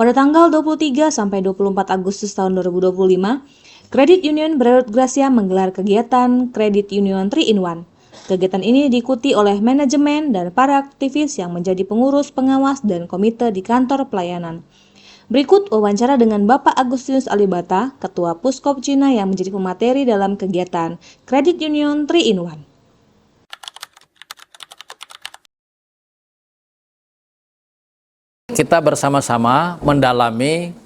Pada tanggal 23 sampai 24 Agustus tahun 2025, Credit Union Brerut Gracia menggelar kegiatan Credit Union 3-in-1. Kegiatan ini diikuti oleh manajemen dan para aktivis yang menjadi pengurus, pengawas, dan komite di kantor pelayanan. Berikut wawancara dengan Bapak Agustinus Alibata, Ketua Puskop Cina yang menjadi pemateri dalam kegiatan Credit Union 3-in-1. Kita bersama-sama mendalami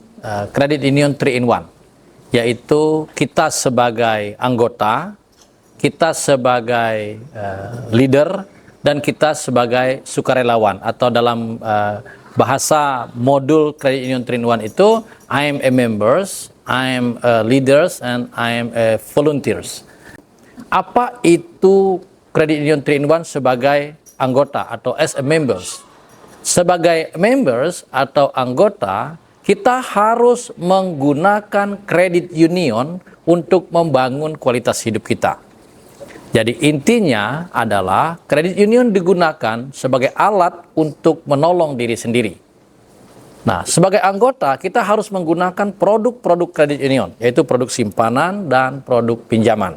Credit Union 3-in-1, yaitu kita sebagai anggota, kita sebagai leader, dan kita sebagai sukarelawan, atau dalam bahasa modul Credit Union 3-in-1 itu I am a members, I am a leaders, and I am a volunteers. Apa itu Credit Union 3-in-1 sebagai anggota atau as a members? Sebagai members atau anggota, kita harus menggunakan kredit union untuk membangun kualitas hidup kita. Jadi intinya adalah kredit union digunakan sebagai alat untuk menolong diri sendiri. Nah, sebagai anggota kita harus menggunakan produk-produk kredit union, yaitu produk simpanan dan produk pinjaman.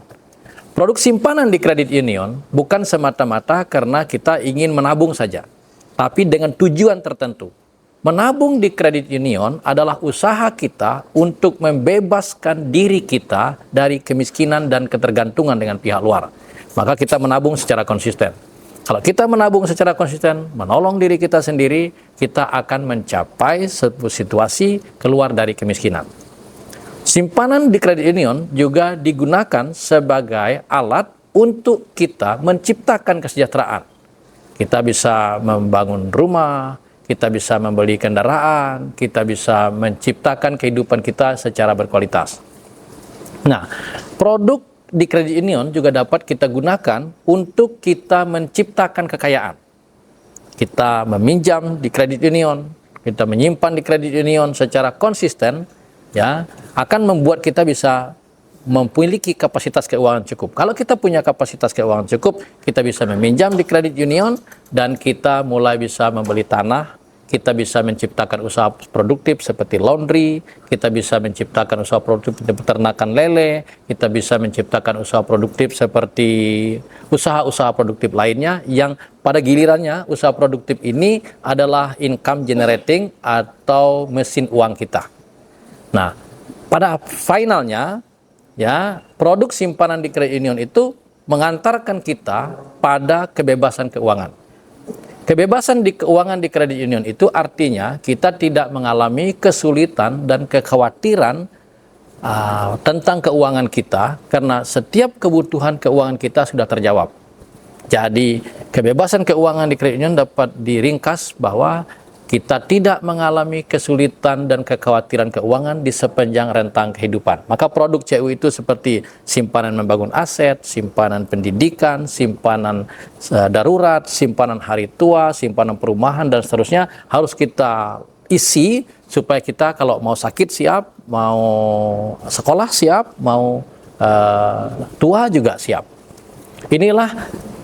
Produk simpanan di kredit union bukan semata-mata karena kita ingin menabung saja, tapi dengan tujuan tertentu. Menabung di kredit union adalah usaha kita untuk membebaskan diri kita dari kemiskinan dan ketergantungan dengan pihak luar. Maka kita menabung secara konsisten. Kalau kita menabung secara konsisten, menolong diri kita sendiri, kita akan mencapai sebuah situasi keluar dari kemiskinan. Simpanan di kredit union juga digunakan sebagai alat untuk kita menciptakan kesejahteraan. Kita bisa membangun rumah, kita bisa membeli kendaraan, kita bisa menciptakan kehidupan kita secara berkualitas. Nah, produk di kredit union juga dapat kita gunakan untuk kita menciptakan kekayaan. Kita meminjam di kredit union, kita menyimpan di kredit union secara konsisten, ya, akan membuat kita bisa memiliki kapasitas keuangan cukup. Kalau kita punya kapasitas keuangan cukup, kita bisa meminjam di kredit union dan kita mulai bisa membeli tanah, kita bisa menciptakan usaha produktif seperti laundry, kita bisa menciptakan usaha produktif seperti peternakan lele, kita bisa menciptakan usaha produktif seperti usaha-usaha produktif lainnya yang pada gilirannya usaha produktif ini adalah income generating atau mesin uang kita. Nah, pada finalnya, ya, produk simpanan di kredit union itu mengantarkan kita pada kebebasan keuangan. Kebebasan di keuangan di kredit union itu artinya kita tidak mengalami kesulitan dan kekhawatiran tentang keuangan kita karena setiap kebutuhan keuangan kita sudah terjawab. Jadi kebebasan keuangan di kredit union dapat diringkas bahwa kita tidak mengalami kesulitan dan kekhawatiran keuangan di sepanjang rentang kehidupan. Maka produk CU itu seperti simpanan membangun aset, simpanan pendidikan, simpanan darurat, simpanan hari tua, simpanan perumahan, dan seterusnya harus kita isi supaya kita kalau mau sakit siap, mau sekolah siap, mau tua juga siap. Inilah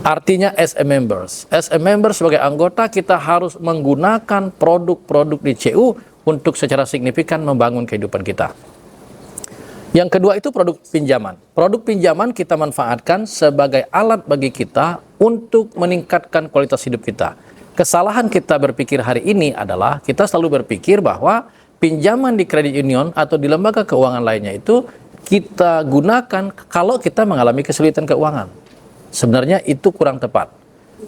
artinya as a members. As a member sebagai anggota kita harus menggunakan produk-produk di CU untuk secara signifikan membangun kehidupan kita. Yang kedua itu produk pinjaman. Produk pinjaman kita manfaatkan sebagai alat bagi kita untuk meningkatkan kualitas hidup kita. Kesalahan kita berpikir hari ini adalah kita selalu berpikir bahwa pinjaman di kredit union atau di lembaga keuangan lainnya itu kita gunakan kalau kita mengalami kesulitan keuangan. Sebenarnya itu kurang tepat.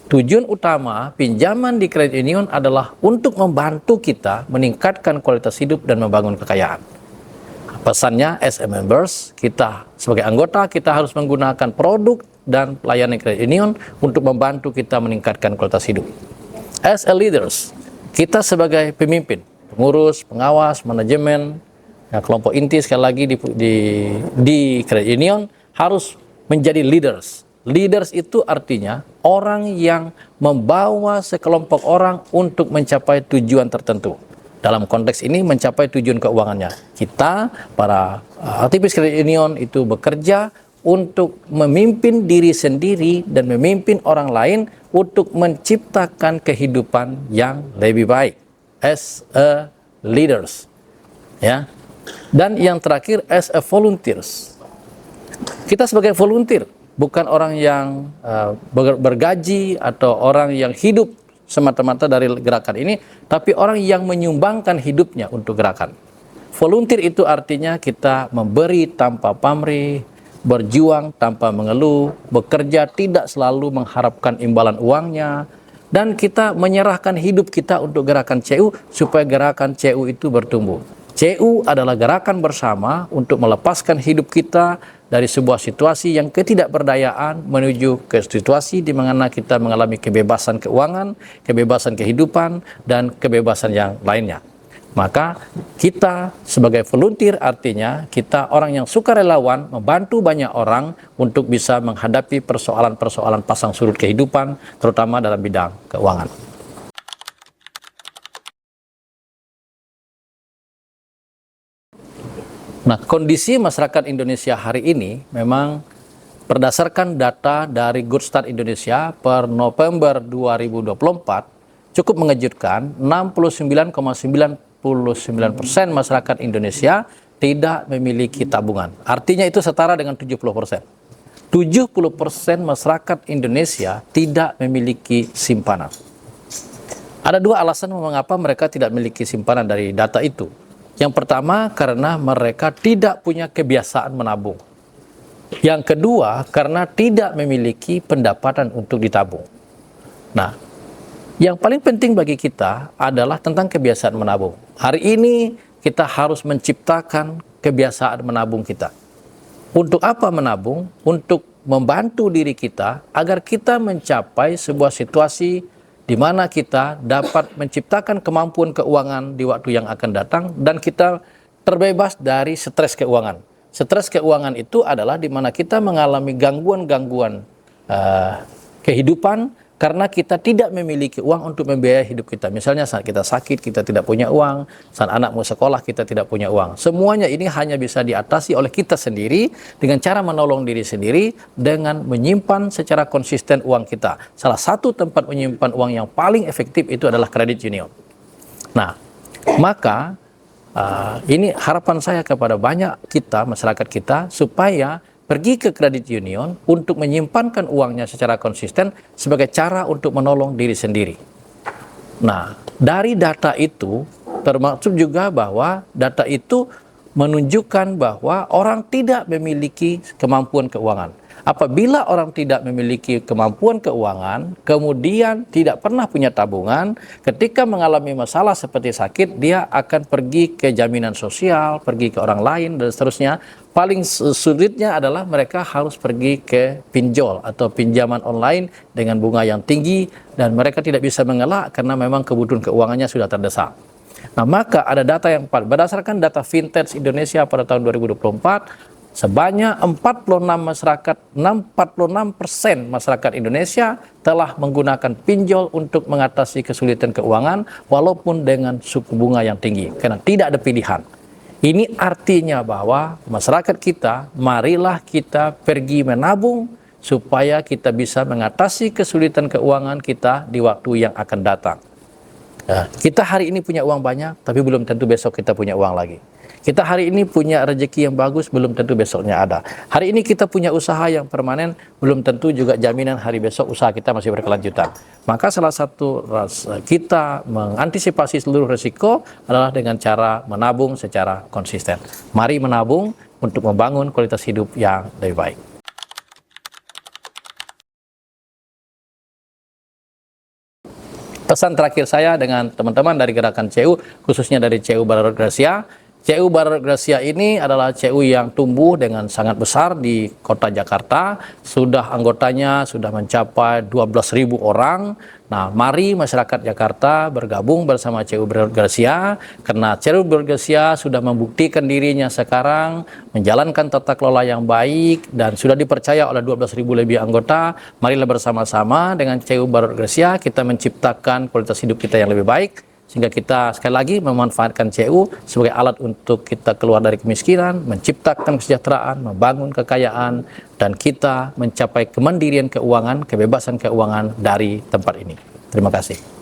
Tujuan utama pinjaman di kredit union adalah untuk membantu kita meningkatkan kualitas hidup dan membangun kekayaan. Pesannya, as a members, kita sebagai anggota kita harus menggunakan produk dan pelayanan kredit union untuk membantu kita meningkatkan kualitas hidup. As a leaders, kita sebagai pemimpin, pengurus, pengawas, manajemen, ya, kelompok inti sekali lagi di kredit union harus menjadi leaders. Leaders itu artinya orang yang membawa sekelompok orang untuk mencapai tujuan tertentu. Dalam konteks ini mencapai tujuan keuangannya. Kita, para aktivis kredit union itu bekerja untuk memimpin diri sendiri dan memimpin orang lain untuk menciptakan kehidupan yang lebih baik. As a leaders. Ya. Dan yang terakhir, as a volunteers. Kita sebagai volunteer, bukan orang yang bergaji atau orang yang hidup semata-mata dari gerakan ini, tapi orang yang menyumbangkan hidupnya untuk gerakan. Volunteer itu artinya kita memberi tanpa pamrih, berjuang tanpa mengeluh, bekerja tidak selalu mengharapkan imbalan uangnya, dan kita menyerahkan hidup kita untuk gerakan CU supaya gerakan CU itu bertumbuh. CU adalah gerakan bersama untuk melepaskan hidup kita dari sebuah situasi yang ketidakberdayaan menuju ke situasi di mana kita mengalami kebebasan keuangan, kebebasan kehidupan, dan kebebasan yang lainnya. Maka kita sebagai volunteer artinya kita orang yang sukarelawan membantu banyak orang untuk bisa menghadapi persoalan-persoalan pasang surut kehidupan, terutama dalam bidang keuangan. Nah, kondisi masyarakat Indonesia hari ini memang berdasarkan data dari Good Start Indonesia per November 2024 cukup mengejutkan. 69,99% masyarakat Indonesia tidak memiliki tabungan. Artinya itu setara dengan 70%. 70% masyarakat Indonesia tidak memiliki simpanan. Ada dua alasan mengapa mereka tidak memiliki simpanan dari data itu. Yang pertama, karena mereka tidak punya kebiasaan menabung. Yang kedua, karena tidak memiliki pendapatan untuk ditabung. Nah, yang paling penting bagi kita adalah tentang kebiasaan menabung. Hari ini kita harus menciptakan kebiasaan menabung kita. Untuk apa menabung? Untuk membantu diri kita agar kita mencapai sebuah situasi di mana kita dapat menciptakan kemampuan keuangan di waktu yang akan datang dan kita terbebas dari stres keuangan. Stres keuangan itu adalah di mana kita mengalami gangguan-gangguan kehidupan karena kita tidak memiliki uang untuk membiayai hidup kita. Misalnya saat kita sakit, kita tidak punya uang. Saat anak mau sekolah, kita tidak punya uang. Semuanya ini hanya bisa diatasi oleh kita sendiri dengan cara menolong diri sendiri dengan menyimpan secara konsisten uang kita. Salah satu tempat menyimpan uang yang paling efektif itu adalah kredit union. Nah, maka ini harapan saya kepada banyak kita, masyarakat kita, supaya pergi ke kredit union untuk menyimpankan uangnya secara konsisten sebagai cara untuk menolong diri sendiri. Nah, dari data itu termasuk juga bahwa data itu menunjukkan bahwa orang tidak memiliki kemampuan keuangan. Apabila orang tidak memiliki kemampuan keuangan, kemudian tidak pernah punya tabungan, ketika mengalami masalah seperti sakit, dia akan pergi ke jaminan sosial, pergi ke orang lain, dan seterusnya. Paling sulitnya adalah mereka harus pergi ke pinjol atau pinjaman online dengan bunga yang tinggi, dan mereka tidak bisa mengelak karena memang kebutuhan keuangannya sudah terdesak. Nah, maka ada data yang berdasarkan data Vintage Indonesia pada tahun 2024, sebanyak 46% masyarakat Indonesia telah menggunakan pinjol untuk mengatasi kesulitan keuangan walaupun dengan suku bunga yang tinggi, karena tidak ada pilihan. Ini artinya bahwa masyarakat kita, marilah kita pergi menabung supaya kita bisa mengatasi kesulitan keuangan kita di waktu yang akan datang. Kita hari ini punya uang banyak, tapi belum tentu besok kita punya uang lagi. Kita hari ini punya rezeki yang bagus, belum tentu besoknya ada. Hari ini kita punya usaha yang permanen, belum tentu juga jaminan hari besok usaha kita masih berkelanjutan. Maka salah satu kita mengantisipasi seluruh risiko adalah dengan cara menabung secara konsisten. Mari menabung untuk membangun kualitas hidup yang lebih baik. Pesan terakhir saya dengan teman-teman dari gerakan CU, khususnya dari CU Bararot Gracia. CU Bararot Gracia ini adalah CU yang tumbuh dengan sangat besar di kota Jakarta. Sudah anggotanya sudah mencapai 12.000 orang. Nah, mari masyarakat Jakarta bergabung bersama CU Bararot Gracia, karena CU Bararot Gracia sudah membuktikan dirinya sekarang menjalankan tata kelola yang baik dan sudah dipercaya oleh 12.000 lebih anggota. Marilah bersama-sama dengan CU Bararot Gracia kita menciptakan kualitas hidup kita yang lebih baik, sehingga kita sekali lagi memanfaatkan CU sebagai alat untuk kita keluar dari kemiskinan, menciptakan kesejahteraan, membangun kekayaan, dan kita mencapai kemandirian keuangan, kebebasan keuangan dari tempat ini. Terima kasih.